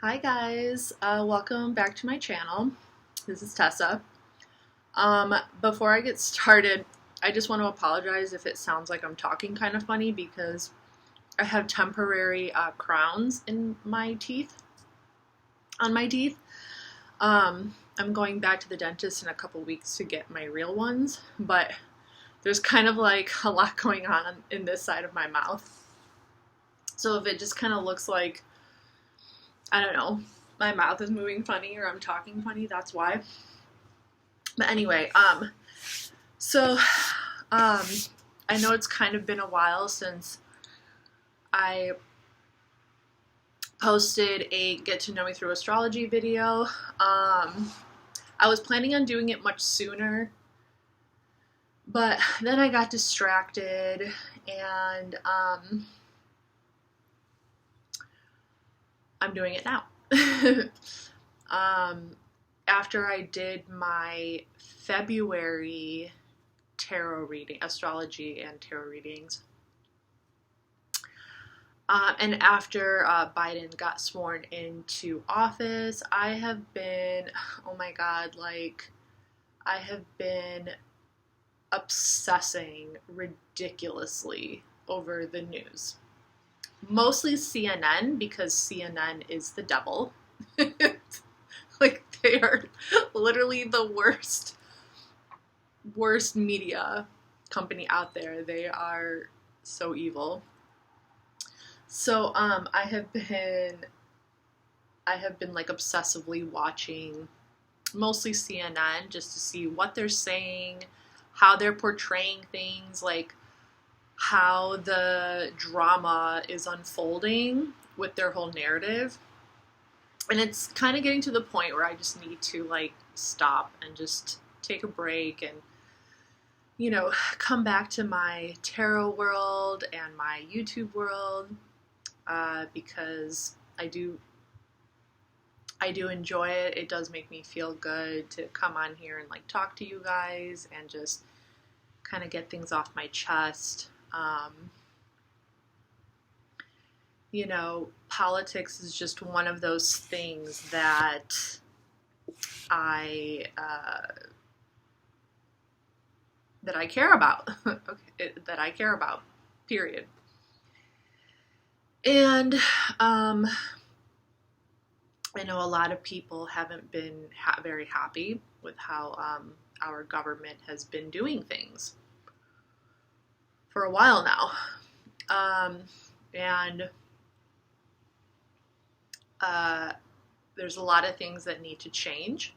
Hi guys, welcome back to my channel. This is Tessa. Before I get started, I just want to apologize if it sounds like I'm talking kind of funny because I have temporary crowns in my teeth, on my teeth. I'm going back to the dentist in a couple weeks to get my real ones, but there's kind of like a lot going on in this side of my mouth. So if it just kind of looks like, I don't know, my mouth is moving funny or I'm talking funny, that's why. But anyway, so I know it's kind of been a while since I posted a get to know me through astrology video. I was planning on doing it much sooner, but then I got distracted and I'm doing it now. After I did my February tarot reading, astrology and tarot readings, and after Biden got sworn into office, I have been, oh my God, I have been obsessing ridiculously over the news. Mostly CNN, because CNN is the devil. They are literally the worst media company out there. They are so evil. So I have been like obsessively watching mostly CNN just to see what they're saying, how they're portraying things, like how the drama is unfolding with their whole narrative. And it's kind of getting to the point where I just need to stop and just take a break and come back to my tarot world and my YouTube world, because I do enjoy it. It does make me feel good to come on here and talk to you guys and just kind of get things off my chest. Politics is just one of those things that I care about. Okay, that I care about. Period. And I know a lot of people haven't been very happy with how our government has been doing things for a while now. And there's a lot of things that need to change.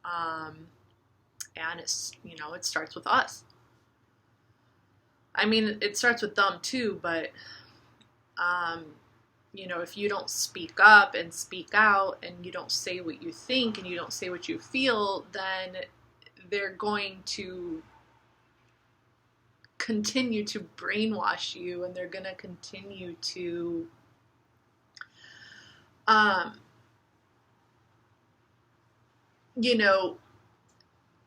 And it starts with us. I mean, it starts with them too, but if you don't speak up and speak out and you don't say what you think and you don't say what you feel, then they're going to continue to brainwash you, and they're going to continue to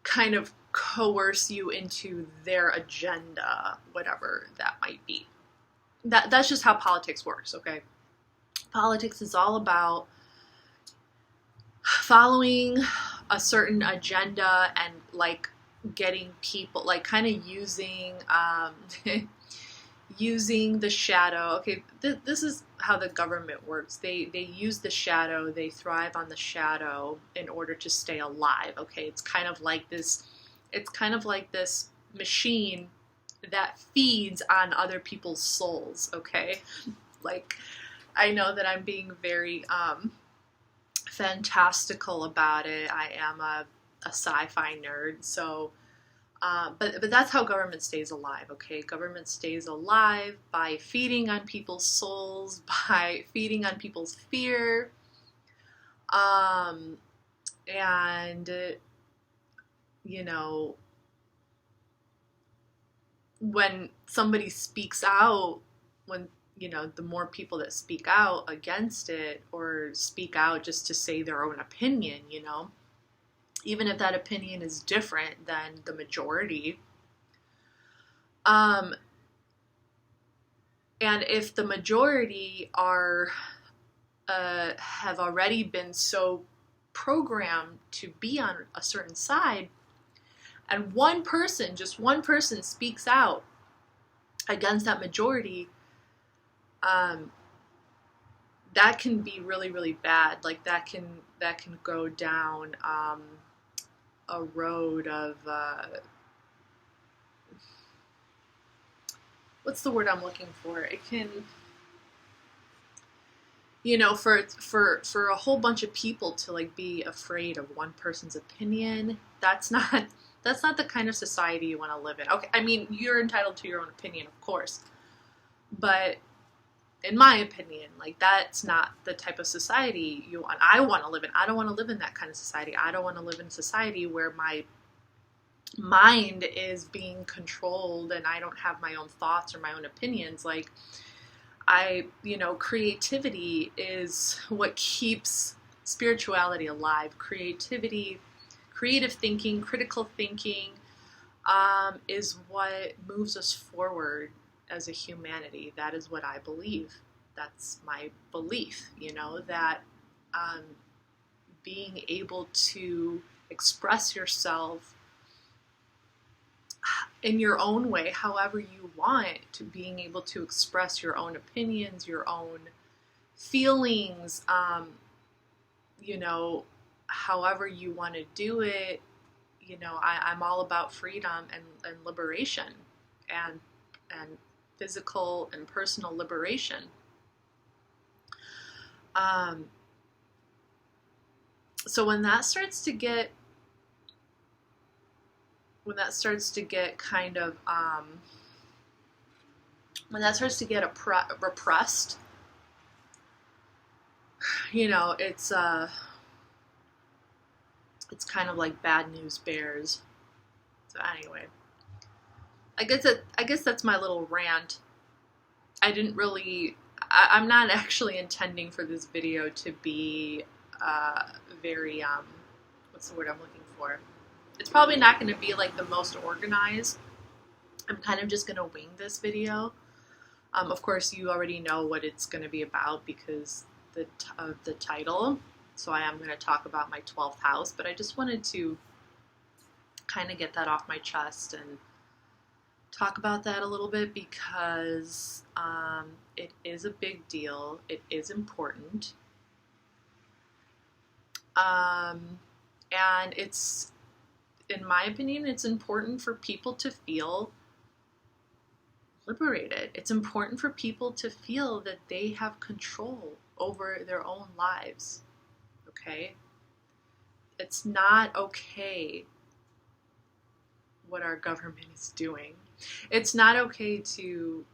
kind of coerce you into their agenda, whatever that might be. That's just how politics works, okay? Politics is all about following a certain agenda and getting people, kind of using using the shadow. Okay, this is how the government works. They use the shadow. They thrive on the shadow in order to stay alive. Okay, it's kind of like this machine that feeds on other people's souls. Okay, I know that I'm being very fantastical about it. I am a sci-fi nerd, so but that's how government stays alive, okay? Government stays alive by feeding on people's souls, by feeding on people's fear, and when somebody speaks out, when the more people that speak out against it or speak out just to say their own opinion, even if that opinion is different than the majority. And if the majority are have already been so programmed to be on a certain side, and one person, just one person, speaks out against that majority, that can be really, really bad. Like that can go down a road of what's the word I'm looking for? It can, you know, for a whole bunch of people to like be afraid of one person's opinion, that's not the kind of society you want to live in. Okay, I mean, you're entitled to your own opinion, of course, but in my opinion, like that's not the type of society I want to live in. I don't want to live in that kind of society. I don't want to live in a society where my mind is being controlled and I don't have my own thoughts or my own opinions. Like creativity is what keeps spirituality alive. Creativity, creative thinking, critical thinking, is what moves us forward as a humanity. That is what I believe. That's my belief, that being able to express yourself in your own way, however you want, to being able to express your own opinions, your own feelings, however you want to do it. I'm all about freedom and liberation and physical and personal liberation. So when that starts to get kind of repressed, it's kind of like bad news bears. So anyway, I guess that's my little rant. I'm not actually intending for this video to be very what's the word I'm looking for? It's probably not going to be like the most organized. I'm kind of just going to wing this video. Of course, you already know what it's going to be about because of the title. So I am going to talk about my 12th house, but I just wanted to kind of get that off my chest and talk about that a little bit because it is a big deal. It is important. And it's, in my opinion, it's important for people to feel liberated. It's important for people to feel that they have control over their own lives. Okay? It's not okay what our government is doing. It's not okay to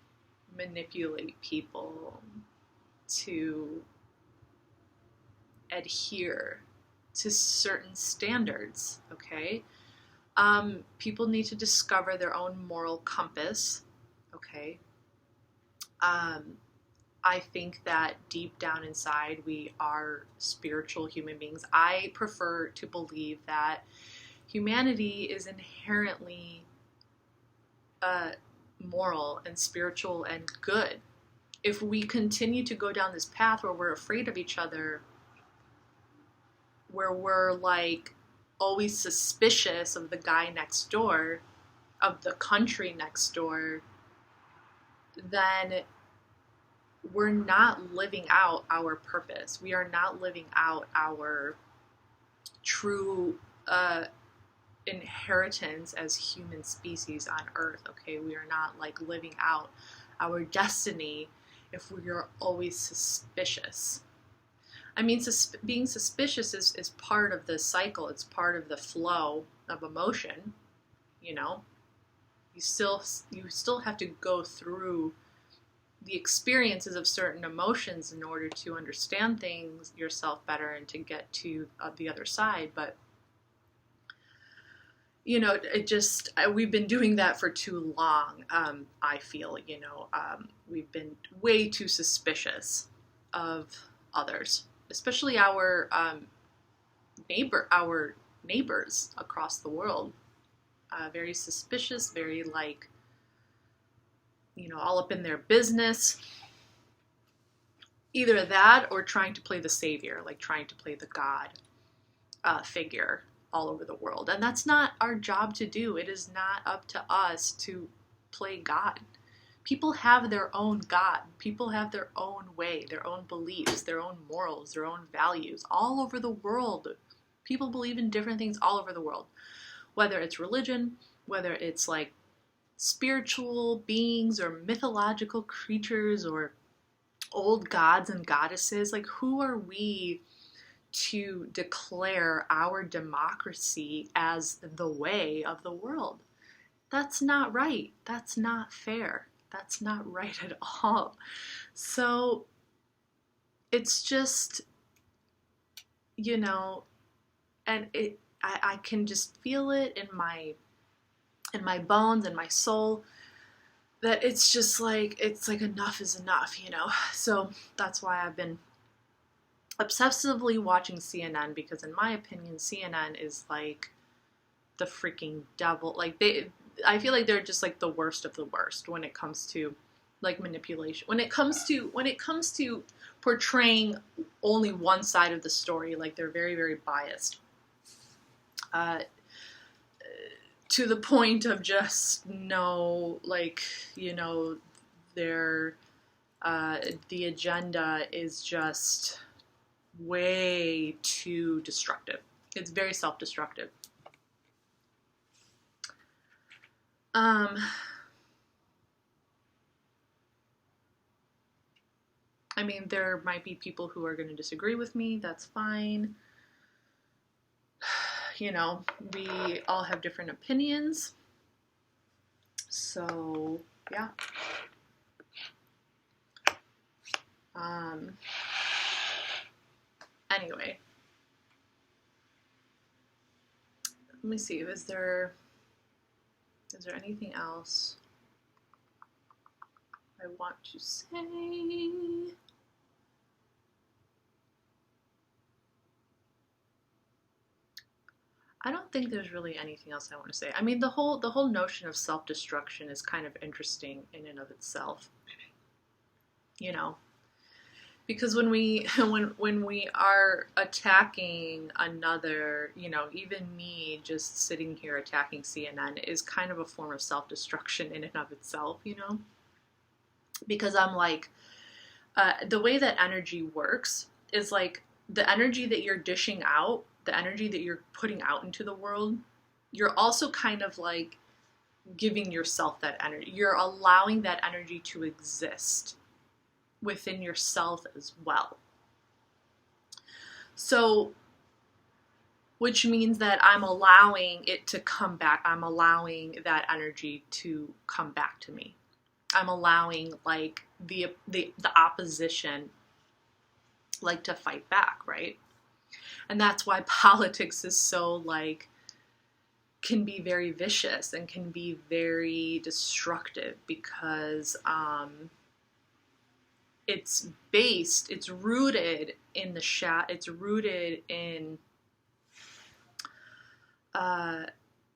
manipulate people to adhere to certain standards, okay? People need to discover their own moral compass, okay? I think that deep down inside we are spiritual human beings. I prefer to believe that humanity is inherently moral and spiritual and good. If we continue to go down this path where we're afraid of each other, where we're like always suspicious of the guy next door, of the country next door, then we're not living out our purpose. We are not living out our true inheritance as human species on Earth, okay? We are not like living out our destiny if we are always suspicious. I mean, being suspicious is part of the cycle. It's part of the flow of emotion, You still have to go through the experiences of certain emotions in order to understand things yourself better and to get to the other side. But we've been doing that for too long. I feel, we've been way too suspicious of others, especially our neighbors across the world. Very suspicious, very all up in their business. either that or trying to play the savior, like trying to play the God figure all over the world. And that's not our job to do. It is not up to us to play God. People have their own God. People have their own way, their own beliefs, their own morals, their own values all over the world. People believe in different things all over the world, whether it's religion, whether it's like spiritual beings or mythological creatures or old gods and goddesses. Like, who are we to declare our democracy as the way of the world? That's not right. That's not fair. That's not right at all. So it's just, you know, and I can just feel it in my bones and my soul that it's just like, it's like enough is enough, you know? So that's why I've been obsessively watching CNN, because in my opinion, CNN is like the freaking devil. Like, I feel like they're just like the worst of the worst when it comes to like manipulation. When it comes to portraying only one side of the story, like they're very, very biased. To the point of just like, you know, their the agenda is just way too destructive. It's very self-destructive. I mean, there might be people who are going to disagree with me. That's fine. You know, we all have different opinions. So, yeah. Anyway. Let me see. Is there anything else I want to say? I don't think there's really anything else I want to say. I mean, the whole notion of self-destruction is kind of interesting in and of itself. You know, because when we are attacking another, you know, even me just sitting here attacking CNN is kind of a form of self-destruction in and of itself, you know? Because I'm like, the way that energy works is like the energy that you're dishing out, the energy that you're putting out into the world, you're also kind of like giving yourself that energy. You're allowing that energy to exist within yourself as well. So, which means that I'm allowing it to come back. I'm allowing that energy to come back to me. I'm allowing like the opposition like to fight back, right? And that's why politics is so like, can be very vicious and can be very destructive, because it's rooted in it's rooted in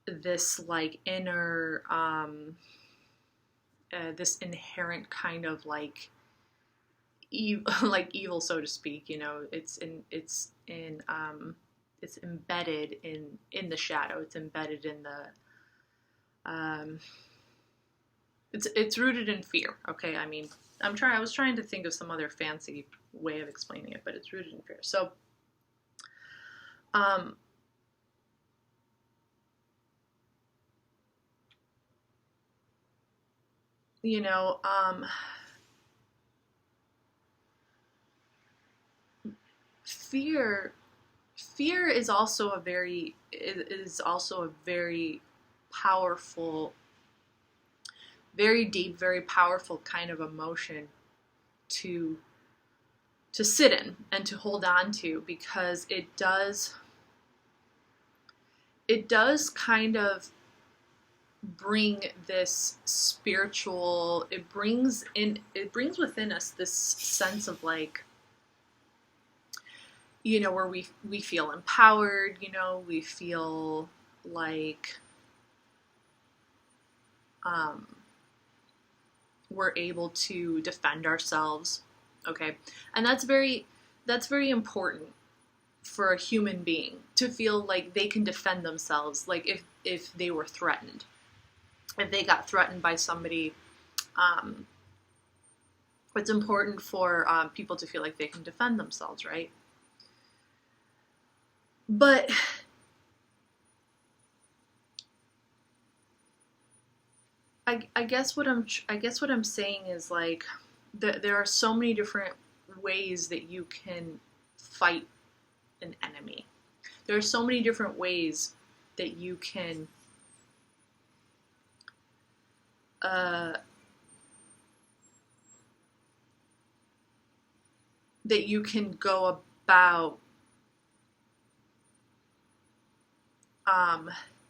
this like inner, this inherent kind of like evil, so to speak, you know. It's embedded in the shadow. It's embedded in the it's rooted in fear. Okay, I mean, I was trying to think of some other fancy way of explaining it, but it's rooted in fear. So you know, fear is also a very powerful, very deep, very powerful kind of emotion to sit in and to hold on to, because it does kind of bring this spiritual, it brings within us this sense of like, you know, where we feel empowered, you know, we feel like we're able to defend ourselves, Okay? And that's very important for a human being to feel like they can defend themselves, like if they were threatened. If they got threatened by somebody, it's important for people to feel like they can defend themselves, right? But I guess what I'm saying is like there are so many different ways that you can fight an enemy. There are so many different ways that you can go about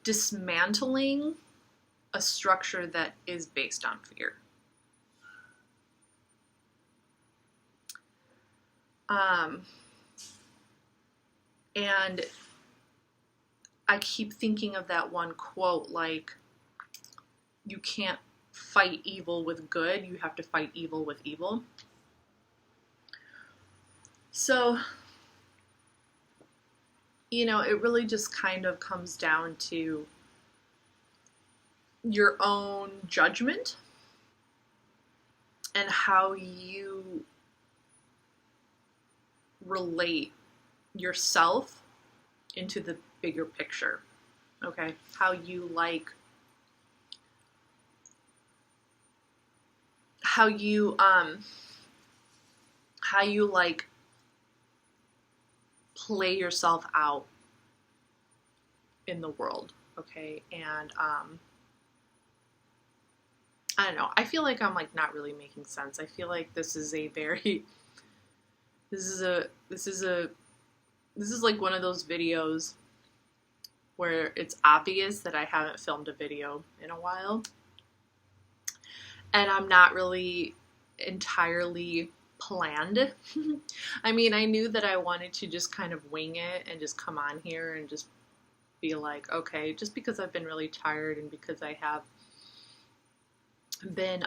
dismantling a structure that is based on fear. And I keep thinking of that one quote, like, you can't fight evil with good, you have to fight evil with evil. So, it really just kind of comes down to your own judgment and how you relate yourself into the bigger picture. Okay? How you play yourself out in the world. Okay? And I don't know. I feel like I'm like not really making sense. I feel like this is like one of those videos where it's obvious that I haven't filmed a video in a while. And I'm not really entirely planned. I mean, I knew that I wanted to just kind of wing it and just come on here and just be like, okay, just because I've been really tired and because I have been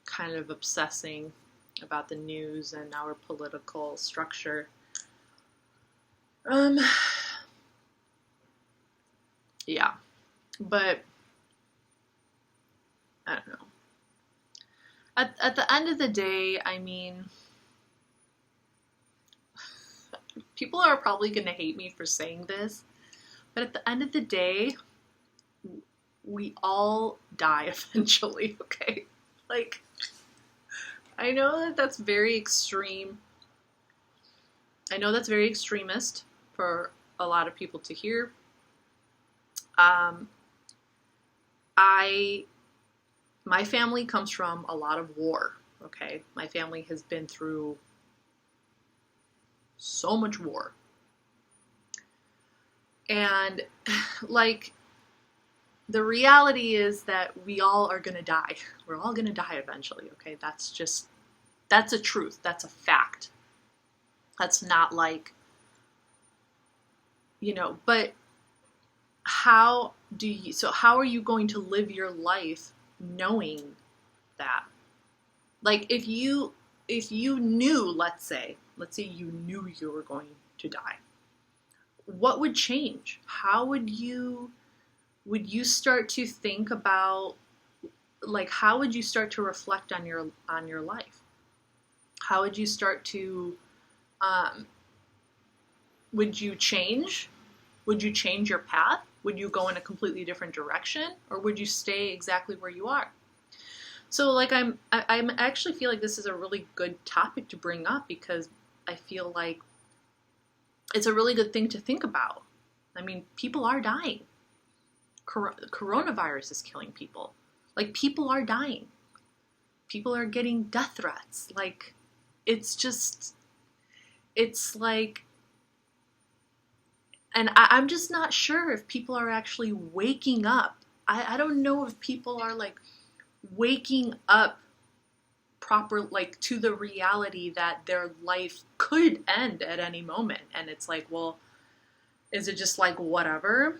kind of obsessing about the news and our political structure. Yeah, but I don't know. At the end of the day, I mean, people are probably going to hate me for saying this, but at the end of the day, we all die eventually, okay? Like, I know that that's very extreme. I know that's very extremist for a lot of people to hear. My family comes from a lot of war, okay? My family has been through so much war. And, like, the reality is that we all are going to die. We're all going to die eventually, okay? That's a truth. That's a fact. That's not like, but how are you going to live your life knowing that? Like, if you knew, let's say you knew you were going to die, what would change? How would you start to think about, like, how would you start to reflect on your life? How would you start to, would you change? Would you change your path? Would you go in a completely different direction? Or would you stay exactly where you are? So, like, I actually feel like this is a really good topic to bring up because I feel like it's a really good thing to think about. I mean, people are dying. Coronavirus is killing people. Like, people are dying. People are getting death threats. Like, it's like, and I'm just not sure if people are actually waking up. I don't know if people are, like, waking up proper, like, to the reality that their life could end at any moment. And it's like, well, is it just like whatever?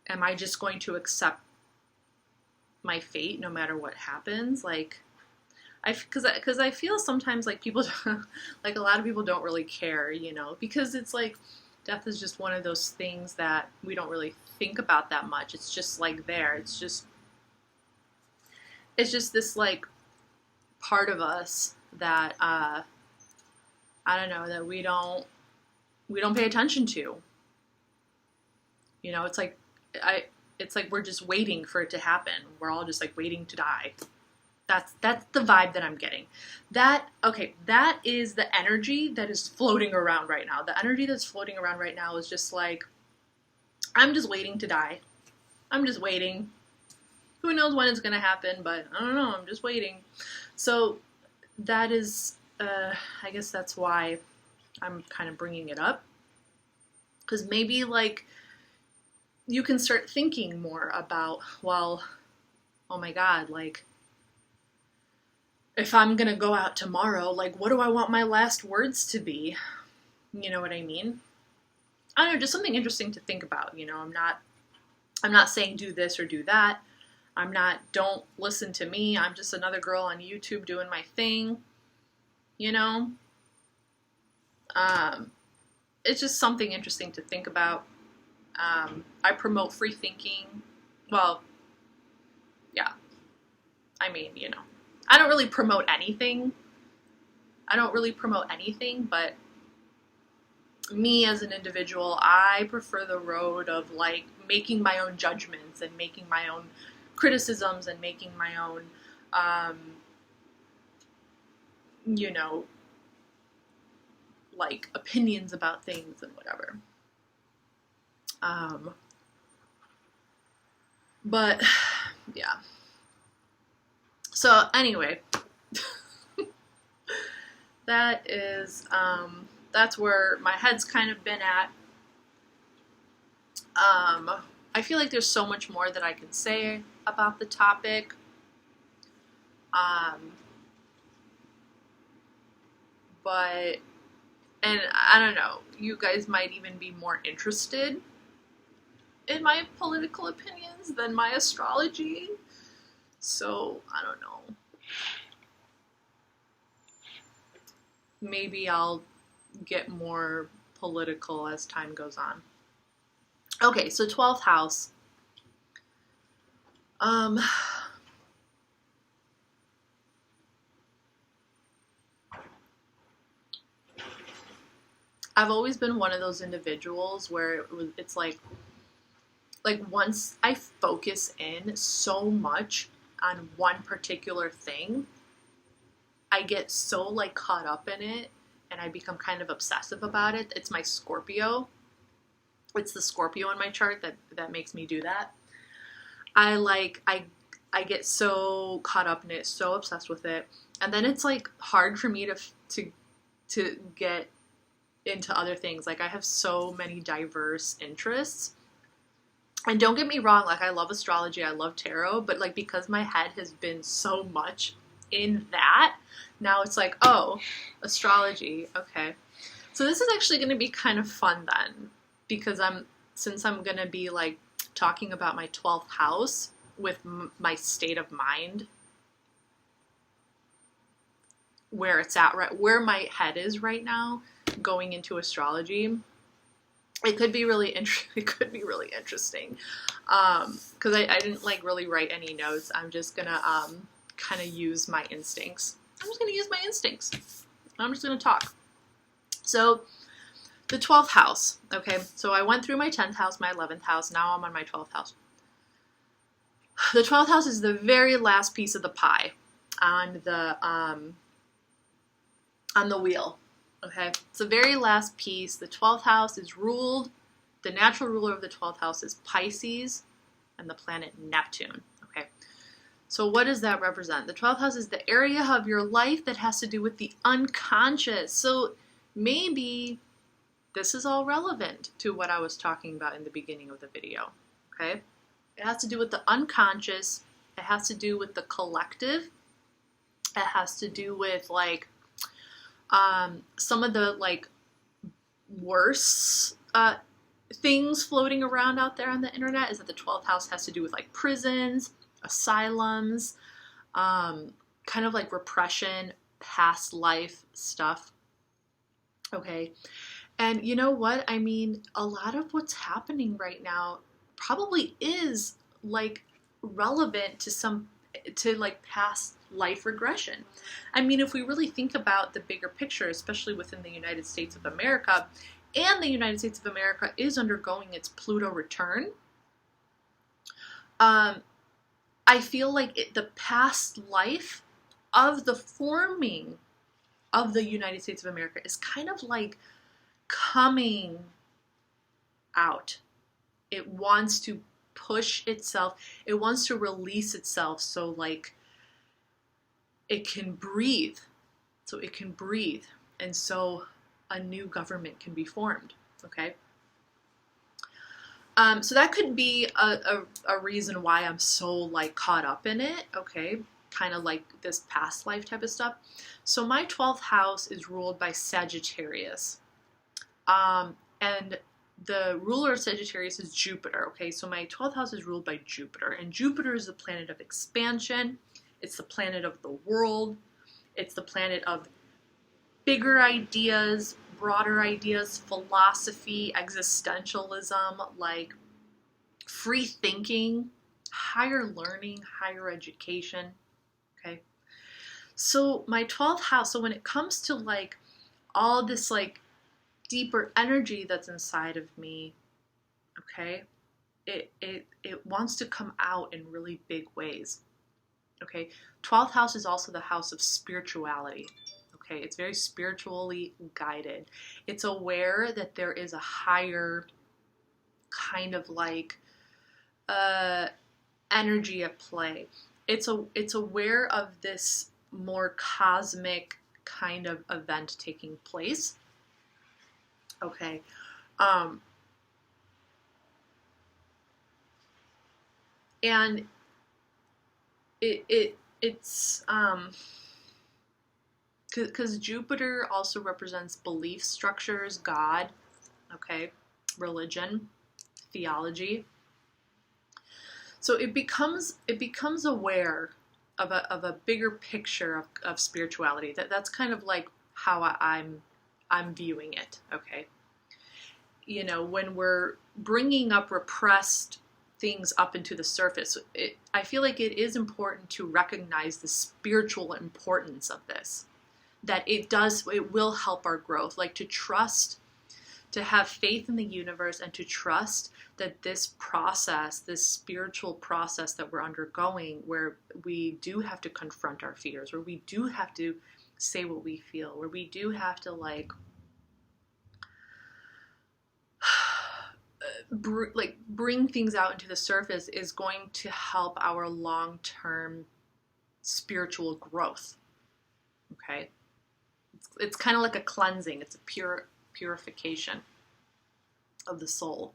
Am I just going to accept my fate no matter what happens. Like, because I feel sometimes like people, like a lot of people don't really care, you know, because it's like death is just one of those things that we don't really think about that much. It's just like there. It's just this like part of us that I don't know, that we don't pay attention to. You know, it's like we're just waiting for it to happen. We're all just like waiting to die. That's the vibe that I'm getting. That is the energy that is floating around right now. The energy that's floating around right now is just like, I'm just waiting to die. I'm just waiting. Who knows when it's going to happen, but I don't know. I'm just waiting. So that is, I guess that's why I'm kind of bringing it up. Because maybe like you can start thinking more about, well, oh my God, like if I'm going to go out tomorrow, like what do I want my last words to be? You know what I mean? I don't know, just something interesting to think about. You know, I'm not saying do this or do that. Don't listen to me. I'm just another girl on YouTube doing my thing, you know? It's just something interesting to think about. I promote free thinking. Well, yeah. I mean, you know, I don't really promote anything. But me as an individual, I prefer the road of like making my own judgments and making my own criticisms and making my own, you know, like opinions about things and whatever. But yeah. So anyway, that is, that's where my head's kind of been at. I feel like there's so much more that I can say about the topic. But, and I don't know, you guys might even be more interested in my political opinions than my astrology. So, I don't know. Maybe I'll get more political as time goes on. Okay, so 12th house. I've always been one of those individuals where it's like once I focus in so much on one particular thing, I get so like caught up in it and I become kind of obsessive about it. It's my Scorpio. It's the Scorpio in my chart that makes me do that. I get so caught up in it, so obsessed with it, and then it's like hard for me to get into other things. Like I have so many diverse interests. And don't get me wrong, like I love astrology, I love tarot, but like because my head has been so much in that, now it's like, oh, astrology, okay. So this is actually going to be kind of fun then, because since I'm going to be like talking about my 12th house with my state of mind, where it's at, right, where my head is right now, going into astrology. It could be really interesting. Because I didn't like really write any notes. I'm just gonna kind of use my instincts. I'm just gonna talk. So the 12th house. Okay, so I went through my 10th house, my 11th house. Now I'm on my 12th house. The 12th house is the very last piece of the pie on the wheel. Okay, it's the very last piece. The 12th house is ruled, the natural ruler of the 12th house is Pisces and the planet Neptune. Okay, so what does that represent? The 12th house is the area of your life that has to do with the unconscious. So maybe this is all relevant to what I was talking about in the beginning of the video. Okay, it has to do with the unconscious. It has to do with the collective. It has to do with like some of the like worse things floating around out there on the internet is that the 12th house has to do with like prisons, asylums, kind of like repression, past life stuff. Okay. And you know what? I mean, a lot of what's happening right now probably is like relevant to like past life regression. I mean, if we really think about the bigger picture, especially within the United States of America, and the United States of America is undergoing its Pluto return, I feel like the past life of the forming of the United States of America is kind of like coming out. It wants to push itself. It wants to release itself so like it can breathe. So it can breathe. And so a new government can be formed. Okay. So that could be a reason why I'm so like caught up in it. Okay. Kind of like this past life type of stuff. So my 12th house is ruled by Sagittarius. And the ruler of Sagittarius is Jupiter. Okay, so my 12th house is ruled by Jupiter. And Jupiter is the planet of expansion. It's the planet of the world. It's the planet of bigger ideas, broader ideas, philosophy, existentialism, like free thinking, higher learning, higher education. Okay. So my 12th house, so when it comes to like all this like deeper energy that's inside of me, okay, it wants to come out in really big ways. Okay, 12th house is also the house of spirituality. Okay, it's very spiritually guided. It's aware that there is a higher kind of like energy at play. It's aware of this more cosmic kind of event taking place. Okay. And it's because Jupiter also represents belief structures, God, okay, religion, theology. So it becomes aware of a bigger picture of spirituality. That's kind of like how I'm viewing it, okay? You know, when we're bringing up repressed things up into the surface, I feel like it is important to recognize the spiritual importance of this, that it will help our growth, like to trust, to have faith in the universe and to trust that this process, this spiritual process that we're undergoing, where we do have to confront our fears, where we do have to say what we feel, where we do have to like bring things out into the surface, is going to help our long-term spiritual growth. Okay, it's kind of like a cleansing. It's a purification of the soul.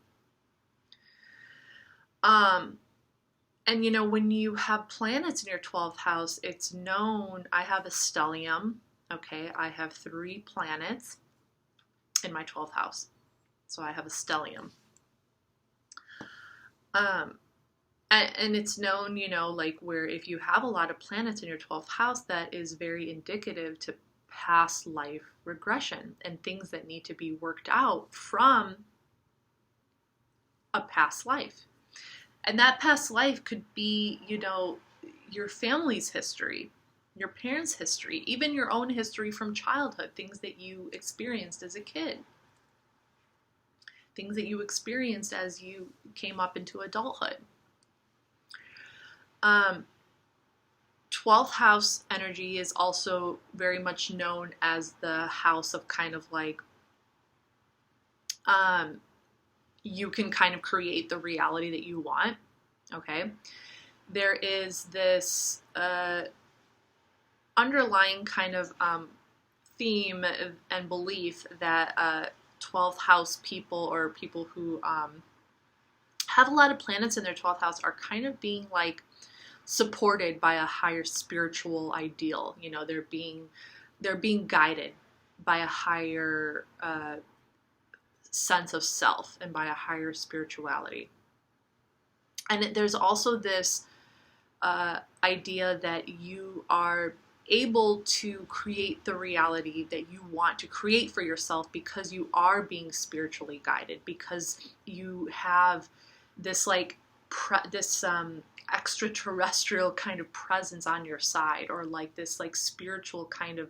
And you know, when you have planets in your 12th house, it's known. I have a stellium. Okay, I have 3 planets in my 12th house, so I have a stellium. And it's known, you know, like where if you have a lot of planets in your 12th house, that is very indicative to past life regression and things that need to be worked out from a past life. And that past life could be, you know, your family's history, your parents' history, even your own history from childhood, things that you experienced as a kid, things that you experienced as you came up into adulthood. 12th house energy is also very much known as the house of kind of like, you can kind of create the reality that you want. Okay. There is this underlying kind of theme and belief that 12th house people, or people who have a lot of planets in their 12th house, are kind of being like supported by a higher spiritual ideal. You know, they're being guided by a higher sense of self and by a higher spirituality. And there's also this idea that you are able to create the reality that you want to create for yourself because you are being spiritually guided, because you have this like this extraterrestrial kind of presence on your side, or like this like spiritual kind of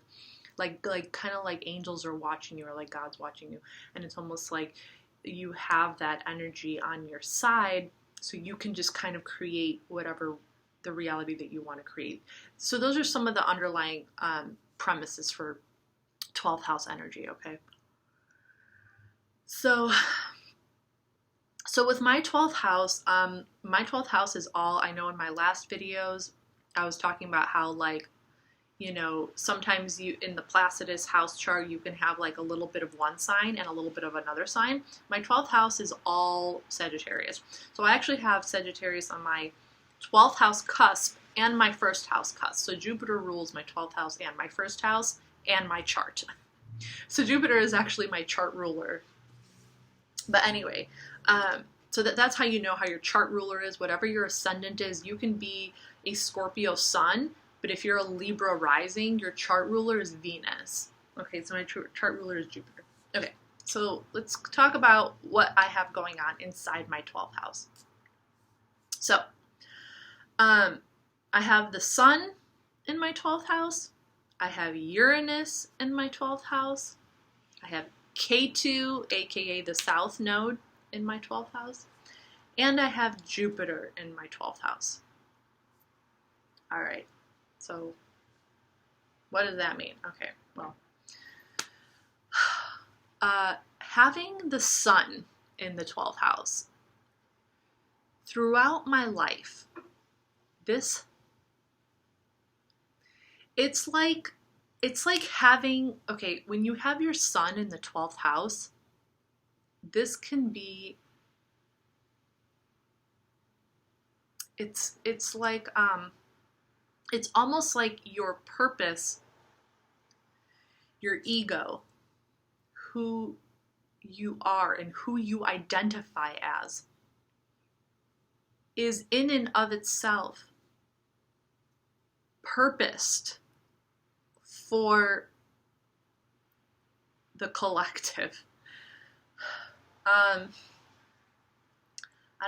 like kind of like angels are watching you, or like God's watching you, and it's almost like you have that energy on your side, so you can just kind of create whatever the reality that you want to create. So those are some of the underlying premises for 12th house energy, okay? So with my 12th house, my 12th house is all, I know in my last videos, I was talking about how like, you know, sometimes you, in the Placidus house chart, you can have like a little bit of one sign and a little bit of another sign. My 12th house is all Sagittarius. So I actually have Sagittarius on my 12th house cusp and my first house cusp. So Jupiter rules my 12th house and my first house and my chart. So Jupiter is actually my chart ruler. But anyway, so that's how you know how your chart ruler is. Whatever your ascendant is, you can be a Scorpio sun, but if you're a Libra rising, your chart ruler is Venus. Okay, so my chart ruler is Jupiter. Okay, so let's talk about what I have going on inside my 12th house. So, I have the sun in my 12th house. I have Uranus in my 12th house. I have Ketu, aka the South Node, in my 12th house. And I have Jupiter in my 12th house. All right, so what does that mean? Okay, well, having the sun in the 12th house throughout my life, it's like having, okay, when you have your sun in the 12th house, this can be, it's like, it's almost like your purpose, your ego, who you are and who you identify as, is in and of itself purposed for the collective. I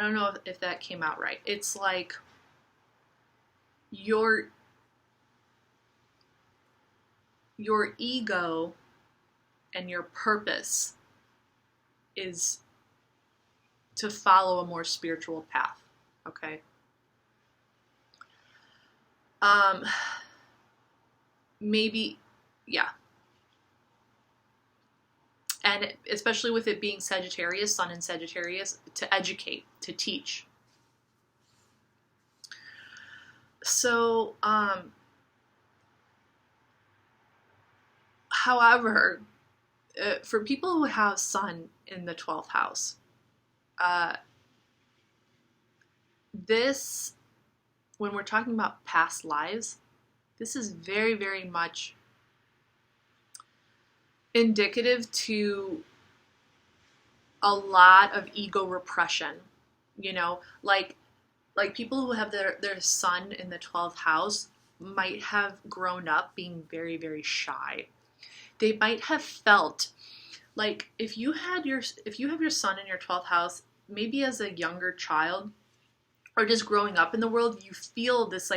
don't know if that came out right. It's like your ego and your purpose is to follow a more spiritual path, okay? Maybe, yeah. And especially with it being Sagittarius, sun in Sagittarius, to educate, to teach. So, however, for people who have sun in the 12th house, this, when we're talking about past lives, this is very, very much indicative to a lot of ego repression, you know, like people who have their sun in the 12th house might have grown up being very, very shy. They might have felt like if you have your sun in your 12th house, maybe as a younger child or just growing up in the world, you feel this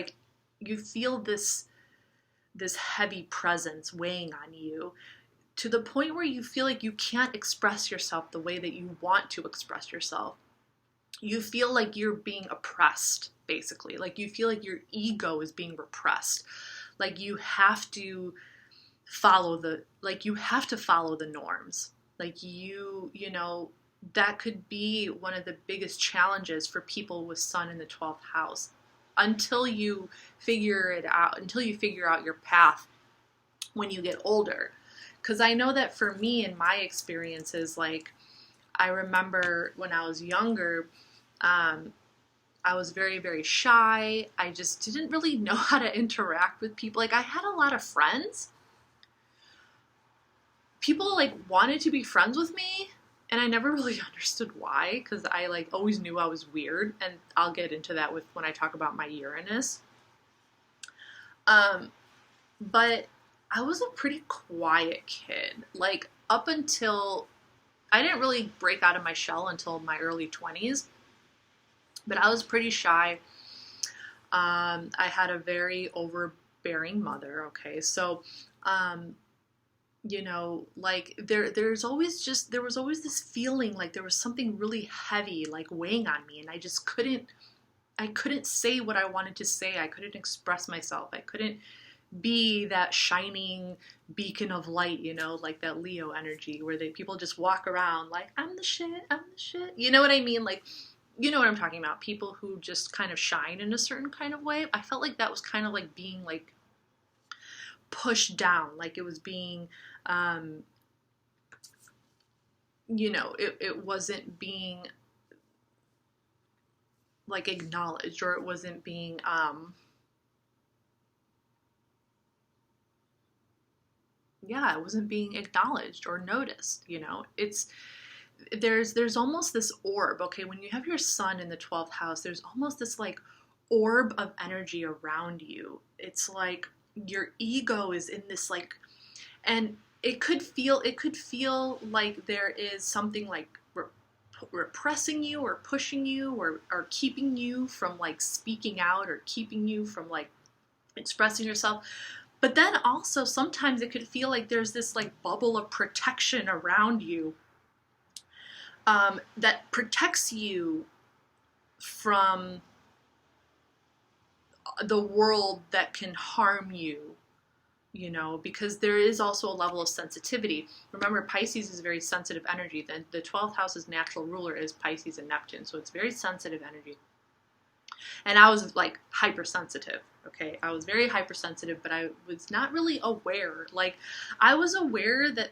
heavy presence weighing on you, to the point where you feel like you can't express yourself the way that you want to express yourself. You feel like you're being oppressed, basically. Like you feel like your ego is being repressed. Like you have to follow the norms. Like you know, that could be one of the biggest challenges for people with sun in the 12th house. Until you figure it out, until you figure out your path when you get older. Because I know that for me, in my experiences, like, I remember when I was younger, I was very, very shy. I just didn't really know how to interact with people. Like, I had a lot of friends. People, like, wanted to be friends with me, And I never really understood why, because I like always knew I was weird, and I'll get into that with when I talk about my Uranus. But I was a pretty quiet kid. Like up until I didn't really break out of my shell until my early 20s, but I was pretty shy. I had a very overbearing mother. Okay, so you know, like there was always this feeling like there was something really heavy like weighing on me, and I couldn't say what I wanted to say. I couldn't express myself. I couldn't be that shining beacon of light, you know, like that Leo energy where people just walk around like, I'm the shit, I'm the shit. You know what I mean? Like, you know what I'm talking about. People who just kind of shine in a certain kind of way. I felt like that was kind of like being like pushed down, like it was being, you know, it wasn't being like acknowledged, or it wasn't being, it wasn't being acknowledged or noticed, you know. There's almost this orb, okay, when you have your sun in the 12th house, there's almost this like orb of energy around you. It's like your ego is in this like, and it could feel like there is something like repressing you or pushing you or keeping you from like speaking out or keeping you from like expressing yourself. But then also sometimes it could feel like there's this like bubble of protection around you, that protects you from the world that can harm you, you know, because there is also a level of sensitivity. Remember, Pisces is very sensitive energy. The 12th house's natural ruler is Pisces and Neptune, so it's very sensitive energy. And I was like hypersensitive, okay? I was very hypersensitive, but I was not really aware. Like, I was aware that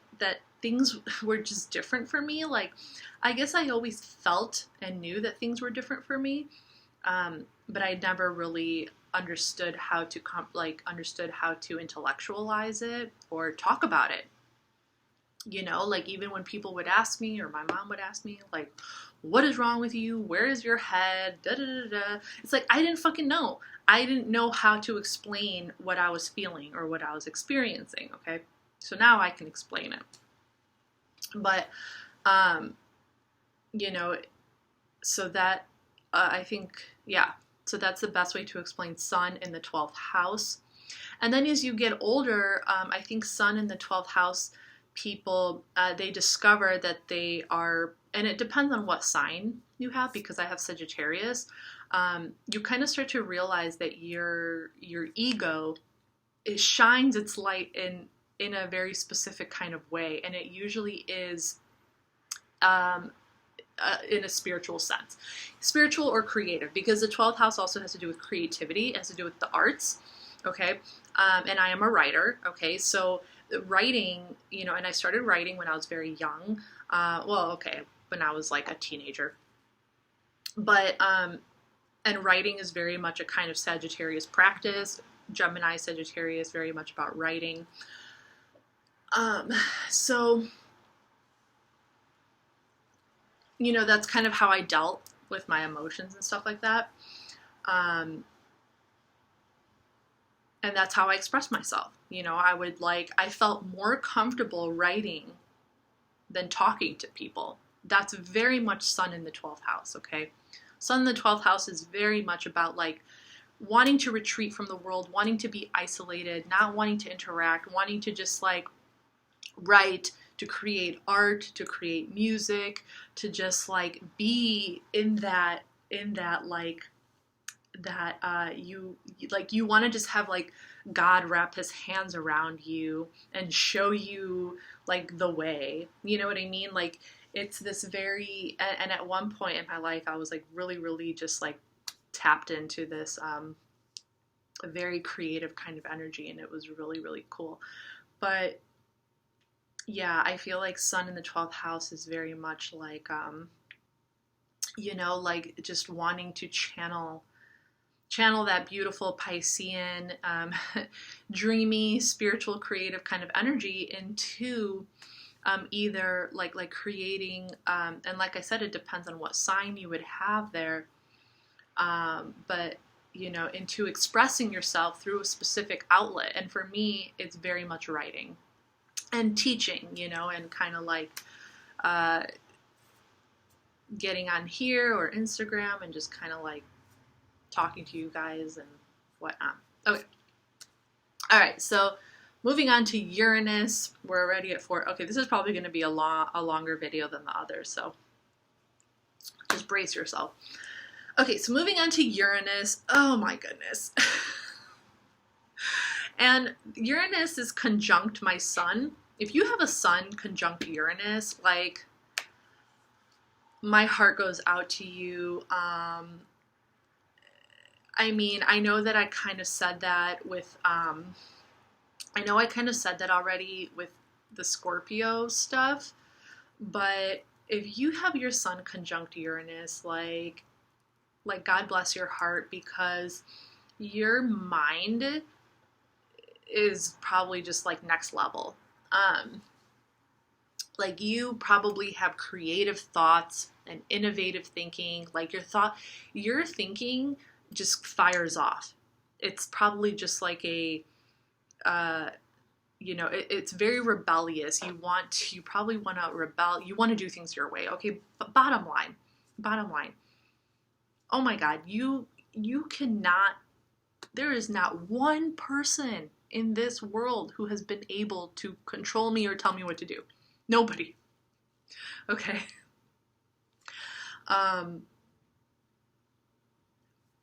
things were just different for me. Like, I guess I always felt and knew that things were different for me, but I never really understood how to intellectualize it or talk about it. You know, like even when people would ask me, or my mom would ask me, like, what is wrong with you? Where is your head? Da da da da. It's like, I didn't fucking know. I didn't know how to explain what I was feeling or what I was experiencing, okay? So now I can explain it. But, you know, so that, I think, yeah. So that's the best way to explain sun in the 12th house. And then as you get older, I think sun in the 12th house, people, they discover that they are, and it depends on what sign you have, because I have Sagittarius, you kind of start to realize that your ego, it shines its light in a very specific kind of way, and it usually is in a spiritual sense, spiritual or creative, because the 12th house also has to do with creativity, it has to do with the arts, okay, and I am a writer, okay, so writing, you know, and I started writing when I was very young, when I was like a teenager, but, and writing is very much a kind of Sagittarius practice. Gemini Sagittarius, very much about writing. So, you know, that's kind of how I dealt with my emotions and stuff like that. And that's how I expressed myself. You know, I felt more comfortable writing than talking to people. That's very much sun in the 12th house, okay? Sun in the 12th house is very much about like wanting to retreat from the world, wanting to be isolated, not wanting to interact, wanting to just like write, to create art, to create music, to just like be in that like that you want to just have like God wrap his hands around you and show you like the way, you know what I mean? Like it's this very, and at one point in my life I was like really just like tapped into this a very creative kind of energy, and it was really cool. But yeah, I feel like sun in the 12th house is very much like you know, like just wanting to channel that beautiful Piscean, dreamy, spiritual, creative kind of energy into either like creating, and like I said, it depends on what sign you would have there, but you know, into expressing yourself through a specific outlet. And for me, it's very much writing and teaching, you know, and kind of like getting on here or Instagram and just kind of like talking to you guys and whatnot. Okay. All right. So moving on to Uranus, we're already at 4. Okay. This is probably going to be a longer video than the others. So just brace yourself. Okay. So moving on to Uranus. Oh my goodness. And Uranus is conjunct my sun. If you have a sun conjunct Uranus, like, my heart goes out to you. I mean, I know that I kind of said that with, I know I kind of said that already with the Scorpio stuff, but if you have your sun conjunct Uranus, like God bless your heart, because your mind is probably just like next level. Like you probably have creative thoughts and innovative thinking. Like your thinking just fires off. It's probably just like a, you know, it's very rebellious. You probably want to rebel. You want to do things your way. Okay. But bottom line. Oh my God. You cannot, there is not one person in this world who has been able to control me or tell me what to do. Nobody. Okay.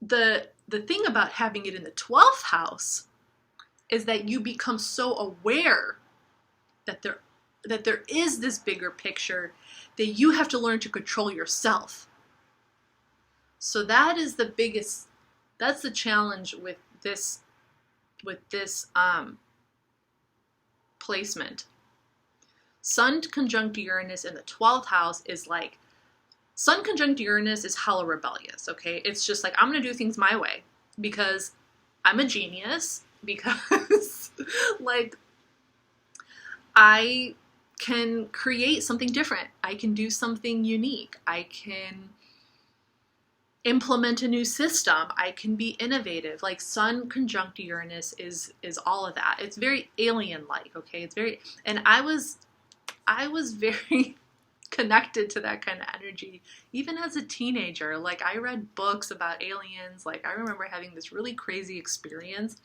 The thing about having it in the 12th house is that you become so aware that there is this bigger picture that you have to learn to control yourself. So that is the biggest, that's the challenge with this placement. Sun conjunct Uranus in the 12th house is like, Sun conjunct Uranus is hella rebellious, okay? It's just like, I'm going to do things my way because I'm a genius, because like I can create something different. I can do something unique. I can implement a new system. I can be innovative. Like Sun conjunct Uranus is all of that. It's very alien-like, okay? It's very, and I was very connected to that kind of energy even as a teenager. Like I read books about aliens. Like I remember having this really crazy experience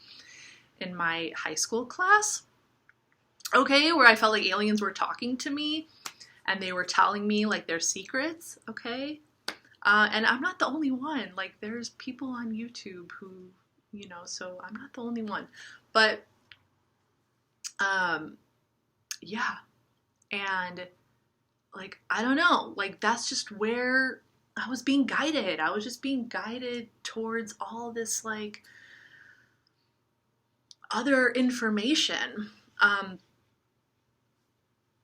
in my high school class, okay, where I felt like aliens were talking to me and they were telling me like their secrets, okay? And I'm not the only one. Like there's people on YouTube who, you know, so I'm not the only one. But yeah. And like, I don't know, like that's just where I was being guided. I was just being guided towards all this like other information,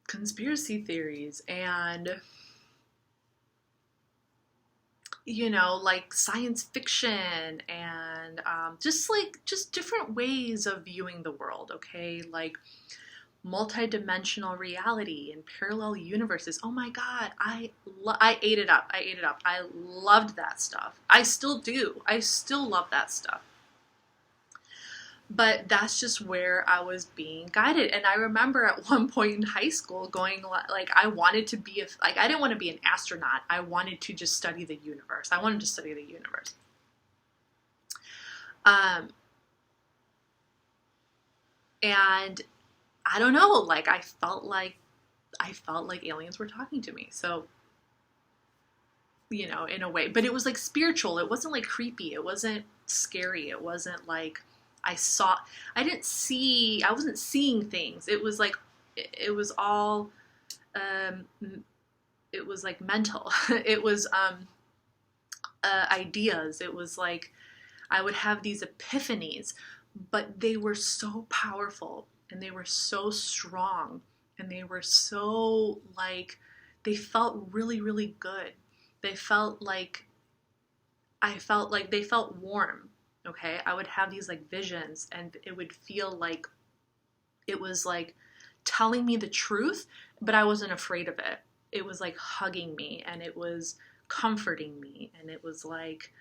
conspiracy theories and, you know, like science fiction and just different ways of viewing the world, okay? Like multi-dimensional reality and parallel universes. Oh my God, I ate it up. I loved that stuff. I still do. I still love that stuff. But that's just where I was being guided. And I remember at one point in high school going like, I wanted to be, I didn't want to be an astronaut. I wanted to just study the universe. I wanted to study the universe. And I don't know, like I felt like aliens were talking to me. So, you know, in a way, but it was like spiritual. It wasn't like creepy. It wasn't scary. It wasn't like I wasn't seeing things. It was like, it was all, it was like mental. It was, ideas. It was like, I would have these epiphanies, but they were so powerful and they were so strong and they were so like, they felt really, really good. They felt like, they felt warm. Okay. I would have these like visions and it would feel like it was like telling me the truth, but I wasn't afraid of it. It was like hugging me, and it was comforting me, and it was like,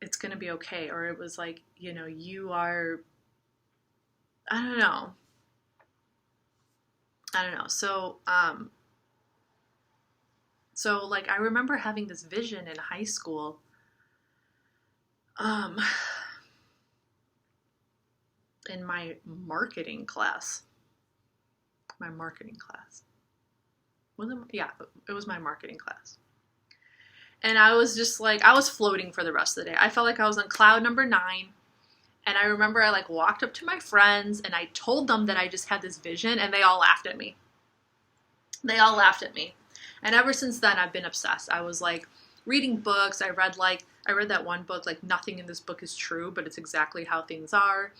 it's gonna be okay. Or it was like, you are, I don't know. So like, I remember having this vision in high school, in my marketing class. It was my marketing class. And I was just like, I was floating for the rest of the day. I felt like I was on cloud number 9. And I remember I like walked up to my friends and I told them that I just had this vision, and they all laughed at me. And ever since then, I've been obsessed. I was like reading books. I read that one book, like nothing in this book is true, but it's exactly how things are.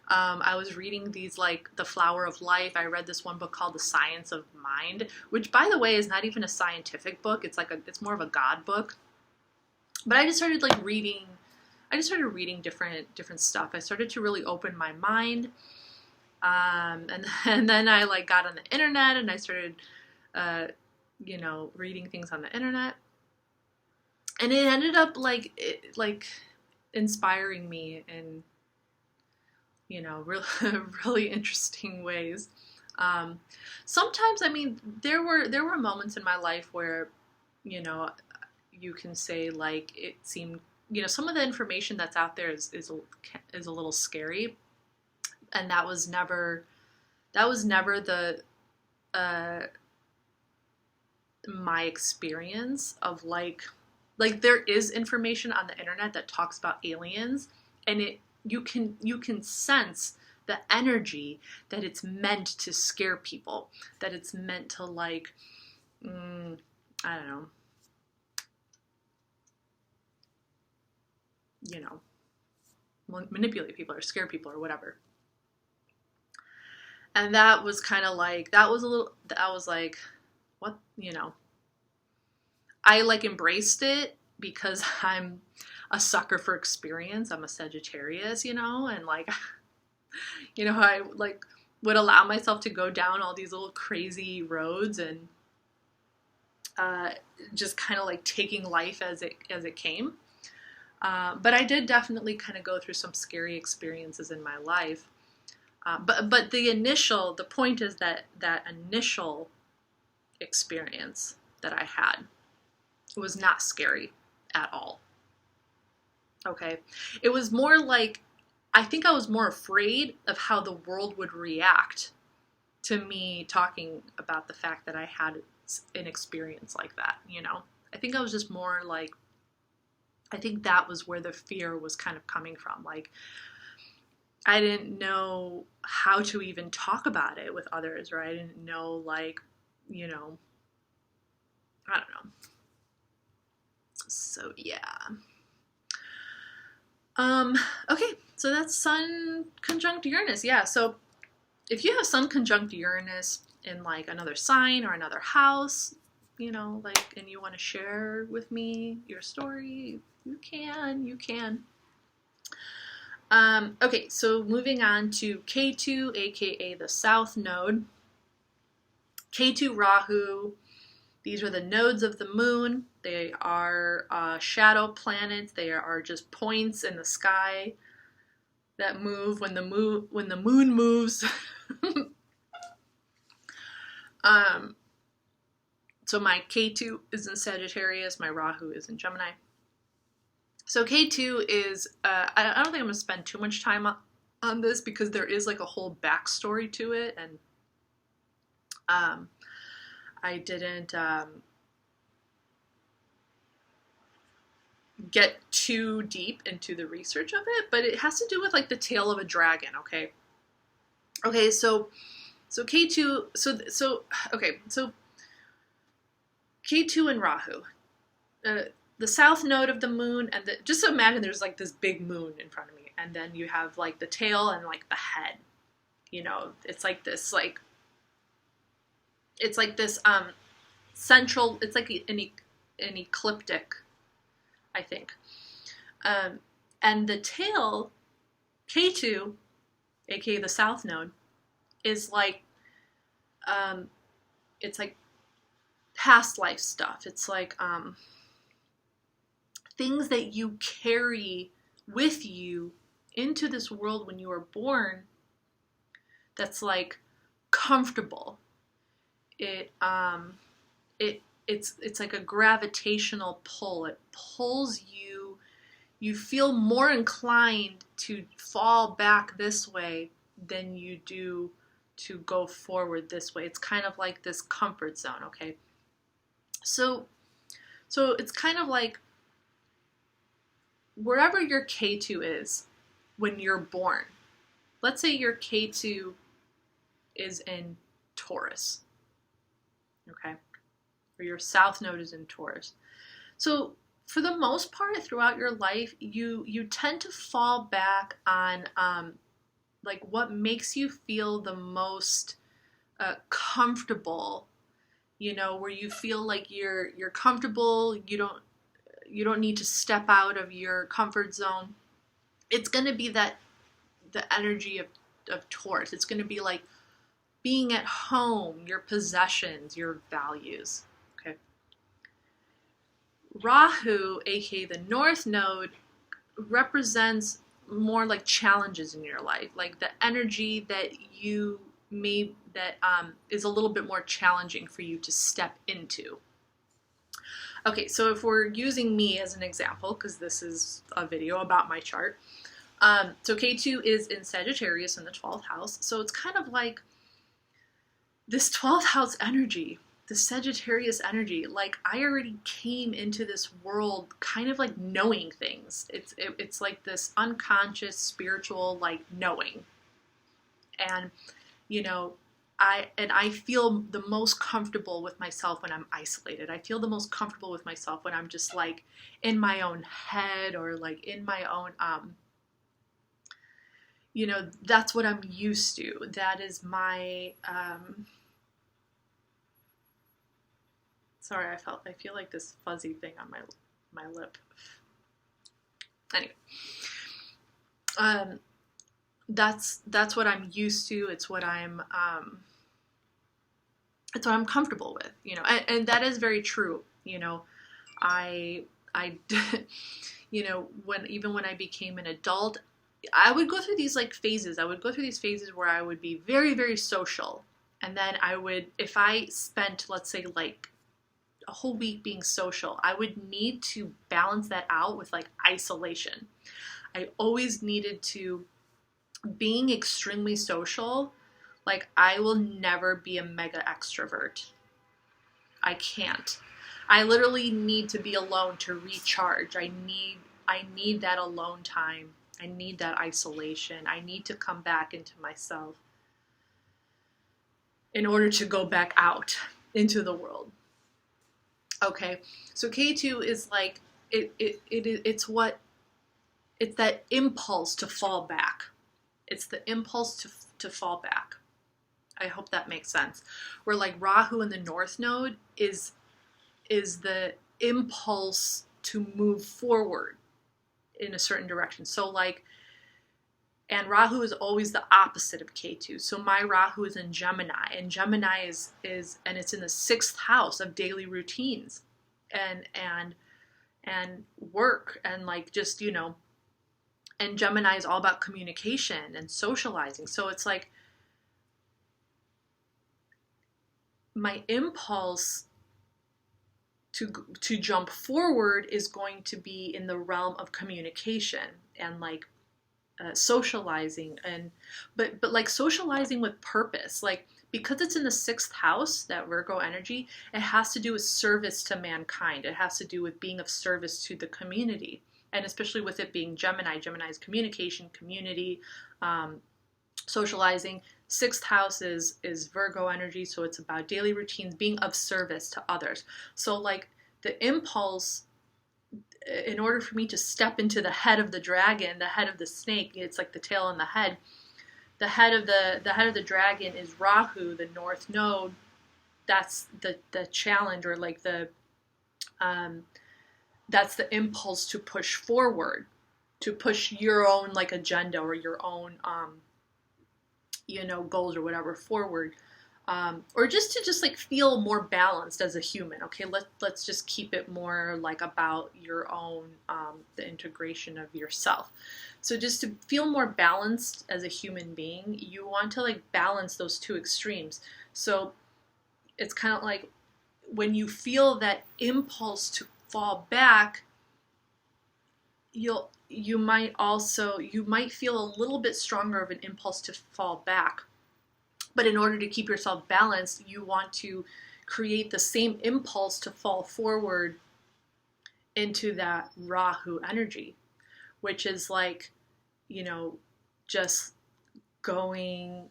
I was reading these, like The Flower of Life. I read this one book called The Science of Mind, which, by the way, is not even a scientific book. It's more of a God book. But I just started reading different stuff. I started to really open my mind. And then I like got on the internet, and I started, reading things on the internet. And it ended up inspiring me in, really interesting ways. Sometimes, I mean, there were moments in my life where, you can say like it seemed, some of the information that's out there is a little scary, and that was never the my experience of like there is information on the internet that talks about aliens, and you can sense the energy that it's meant to scare people, that it's meant to I don't know, manipulate people or scare people or whatever. And that was kind of like, I was like, what, I embraced it because I'm a sucker for experience. I'm a Sagittarius, and I would allow myself to go down all these little crazy roads and just kind of taking life as it came. But I did definitely kind of go through some scary experiences in my life. But the point is that initial experience that I had was not scary at all. Okay. It was more I think I was more afraid of how the world would react to me talking about the fact that I had an experience like that, I think I was just more I think that was where the fear was kind of coming from. I didn't know how to even talk about it with others, or I didn't know, I don't know. So, yeah. Okay, so that's Sun conjunct Uranus. Yeah, so if you have Sun conjunct Uranus in, another sign or another house, and you want to share with me your story, you can. Okay, so moving on to Ketu, aka the South Node. Ketu, Rahu, these are the nodes of the moon. They are shadow planets. They are just points in the sky that move when the moon moves. So my Ketu is in Sagittarius, my Rahu is in Gemini. So Ketu is, I don't think I'm going to spend too much time on this because there is a whole backstory to it, and I didn't get too deep into the research of it, but it has to do with the tail of a dragon, okay? Okay, so Ketu, so Ketu and Rahu. The south node of the moon, and just imagine there's this big moon in front of me, and then you have the tail and the head. It's this it's this central. It's an ecliptic, I think. And the tail, Ketu, aka the south node, is like, it's like past life stuff. It's like things that you carry with you into this world when you were born that's like comfortable. It's like a gravitational pull. It pulls you. You feel more inclined to fall back this way than you do to go forward this way. It's kind of like this comfort zone, okay? So it's kind of like wherever your Ketu is when you're born. Let's say your Ketu is in Taurus, okay? Or your South Node is in Taurus. So for the most part throughout your life, you tend to fall back on like what makes you feel the most comfortable, you know, where you feel like you're comfortable, you don't need to step out of your comfort zone. It's going to be the energy of Taurus. It's going to be like being at home, your possessions, your values. Okay. Rahu, aka the North Node, represents more like challenges in your life, like the energy that you is a little bit more challenging for you to step into. Okay, so if we're using me as an example, because this is a video about my chart, so Ketu is in Sagittarius in the 12th house, so it's kind of like this 12th house energy, the Sagittarius energy, like I already came into this world kind of like knowing things. It's like this unconscious spiritual like knowing. And you know, I feel the most comfortable with myself when I'm isolated. I feel the most comfortable with myself when I'm just like in my own head or like in my own you know, that's what I'm used to. That is my sorry, I feel like this fuzzy thing on my lip. Anyway, that's what I'm used to. It's what I'm comfortable with, you know, and that is very true. You know, I you know, when I became an adult, I would go through these like phases. I would go through these phases where I would be very, very social, and then I would, if I spent, let's say, like a whole week being social, I would need to balance that out with like isolation. I always needed to, being extremely social, like I will never be a mega extrovert. I can't. I literally need to be alone to recharge. I need that alone time. I need that isolation. I need to come back into myself in order to go back out into the world. Okay, so Ketu is like it's that impulse to fall back. It's the impulse to fall back. I hope that makes sense. Where like Rahu in the North Node is the impulse to move forward in a certain direction. So like, and Rahu is always the opposite of Ketu. So my Rahu is in Gemini, and Gemini is and it's in the 6th house of daily routines and work and like just, you know, and Gemini is all about communication and socializing. So it's like my impulse to jump forward is going to be in the realm of communication and like socializing, and but like socializing with purpose, like because it's in the 6th house, that Virgo energy, it has to do with service to mankind. It has to do with being of service to the community, and especially with it being Gemini. Gemini is communication, community, socializing. 6th house is Virgo energy, so it's about daily routines, being of service to others. So like the impulse, in order for me to step into the head of the dragon, the head of the snake, it's like the tail and the head. The head of the dragon is Rahu, the North Node. That's the challenge, or like the that's the impulse to push forward, to push your own like agenda or your own goals or whatever forward. Or just to just like feel more balanced as a human. Okay, let's just keep it more like about your own, the integration of yourself. So just to feel more balanced as a human being, you want to like balance those two extremes. So it's kind of like when you feel that impulse to fall back, you might feel a little bit stronger of an impulse to fall back. But in order to keep yourself balanced, you want to create the same impulse to fall forward into that Rahu energy, which is like, just going,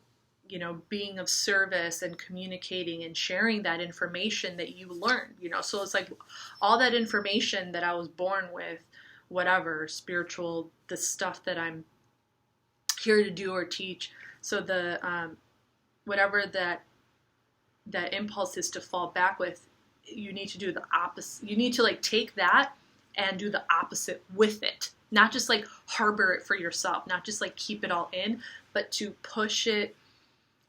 being of service and communicating and sharing that information that you learned, So it's like all that information that I was born with, whatever, spiritual, the stuff that I'm here to do or teach. So whatever that impulse is to fall back with, you need to do the opposite. You need to like take that and do the opposite with it. Not just like harbor it for yourself, not just like keep it all in, but to push it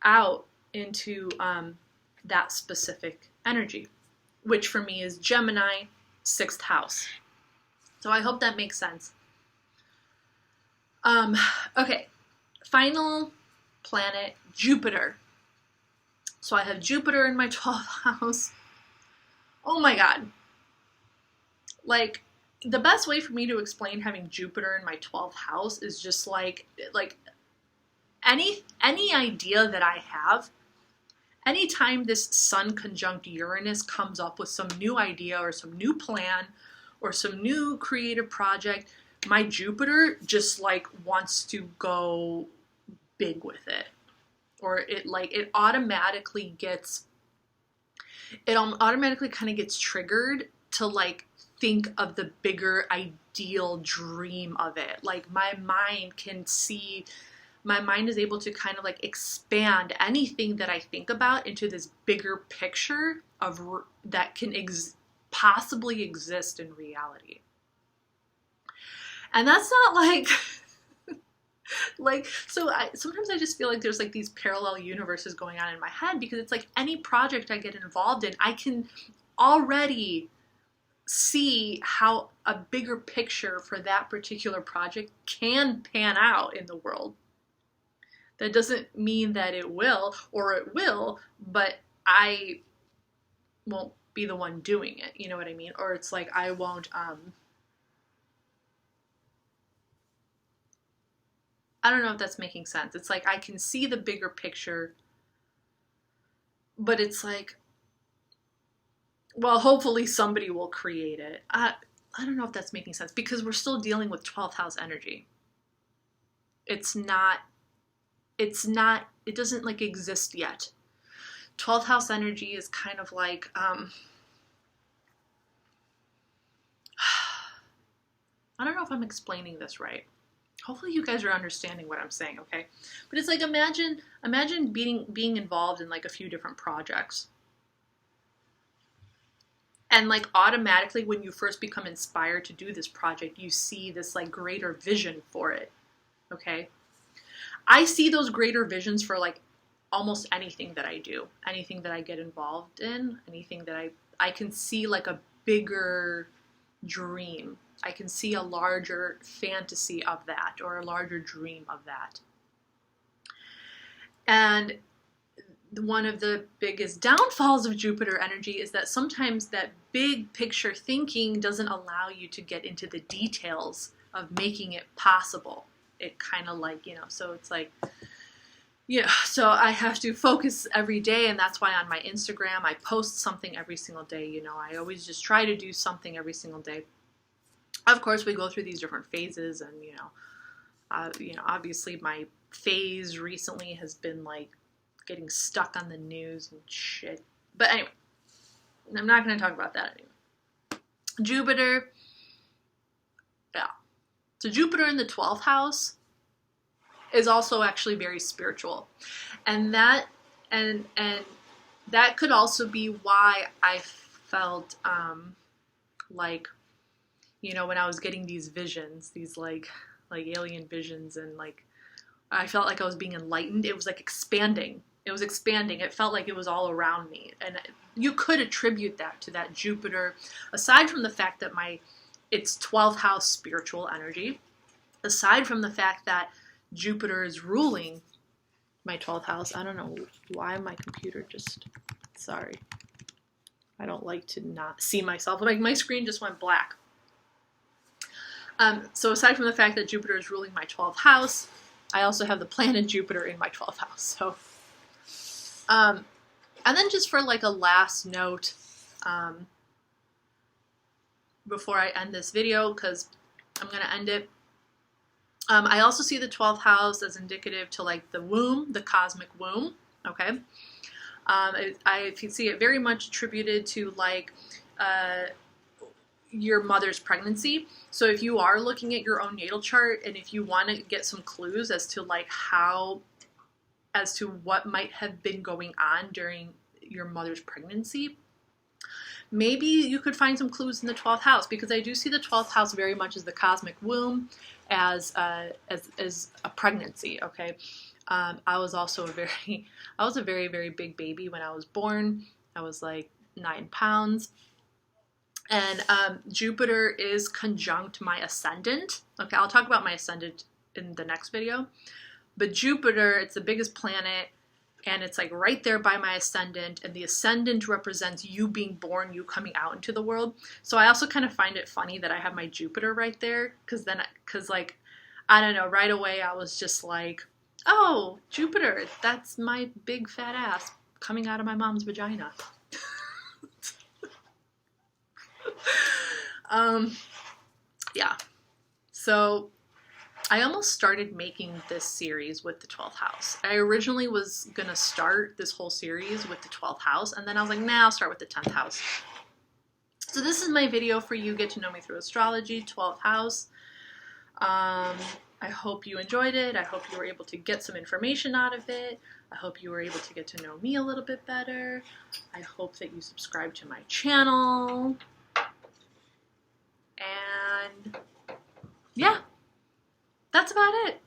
out into that specific energy, which for me is Gemini, 6th house. So I hope that makes sense. Okay, final planet, Jupiter. So I have Jupiter in my 12th house. Oh my God. Like, the best way for me to explain having Jupiter in my 12th house is just like any idea that I have, anytime this Sun conjunct Uranus comes up with some new idea or some new plan or some new creative project, my Jupiter just like wants to go big with it. Or it automatically kind of gets triggered to like think of the bigger ideal dream of it. Like my mind is able to kind of like expand anything that I think about into this bigger picture of that can possibly exist in reality. And that's not like sometimes I just feel like there's like these parallel universes going on in my head, because it's like any project I get involved in, I can already see how a bigger picture for that particular project can pan out in the world. That doesn't mean that it will, but I won't be the one doing it. You know what I mean? Or it's like I won't, I don't know if that's making sense. It's like I can see the bigger picture, but it's like, well, hopefully somebody will create it. I don't know if that's making sense, because we're still dealing with 12th house energy. It doesn't like exist yet. 12th house energy is kind of like, I don't know if I'm explaining this right. Hopefully you guys are understanding what I'm saying, okay? But it's like, imagine being involved in like a few different projects. And like automatically when you first become inspired to do this project, you see this like greater vision for it, okay? I see those greater visions for like almost anything that I do, anything that I get involved in, anything that I can see like a bigger dream. I can see a larger fantasy of that, or a larger dream of that. And one of the biggest downfalls of Jupiter energy is that sometimes that big picture thinking doesn't allow you to get into the details of making it possible. It kind of like, so it's like, so I have to focus every day, and that's why on my Instagram I post something every single day. I always just try to do something every single day. Of course, we go through these different phases, and obviously my phase recently has been like getting stuck on the news and shit. But anyway, I'm not going to talk about that anymore. Jupiter, yeah. So Jupiter in the 12th house is also actually very spiritual, and that could also be why I felt like, when I was getting these visions, these like alien visions, and like I felt like I was being enlightened. It was like expanding. It was expanding. It felt like it was all around me. And you could attribute that to that Jupiter, aside from the fact that it's 12th house spiritual energy, aside from the fact that Jupiter is ruling my 12th house. I don't know why my computer sorry. I don't like to not see myself. Like my screen just went black. So aside from the fact that Jupiter is ruling my 12th house, I also have the planet Jupiter in my 12th house. So, and then just for like a last note, before I end this video, because I'm going to end it, I also see the 12th house as indicative to like the womb, the cosmic womb, okay? I see it very much attributed to like your mother's pregnancy. So if you are looking at your own natal chart and if you want to get some clues as to like as to what might have been going on during your mother's pregnancy, maybe you could find some clues in the 12th house, because I do see the 12th house very much as the cosmic womb, as a pregnancy, okay? I was also a very, very big baby when I was born. I was like 9 pounds. And Jupiter is conjunct my ascendant. Okay, I'll talk about my ascendant in the next video. But Jupiter, it's the biggest planet, and it's like right there by my ascendant, and the ascendant represents you being born, you coming out into the world. So I also kind of find it funny that I have my Jupiter right there, because like, I don't know, right away I was just like, oh, Jupiter, that's my big fat ass coming out of my mom's vagina. Yeah. So I almost started making this series with the 12th house. I originally was going to start this whole series with the 12th house, and then I was like, nah, I'll start with the 10th house. So this is my video for you, get to know me through astrology, 12th house. I hope you enjoyed it. I hope you were able to get some information out of it. I hope you were able to get to know me a little bit better. I hope that you subscribe to my channel. And yeah, that's about it.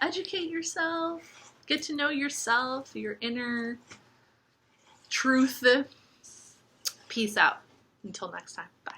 Educate yourself, get to know yourself, your inner truth. Peace out. Until next time. Bye.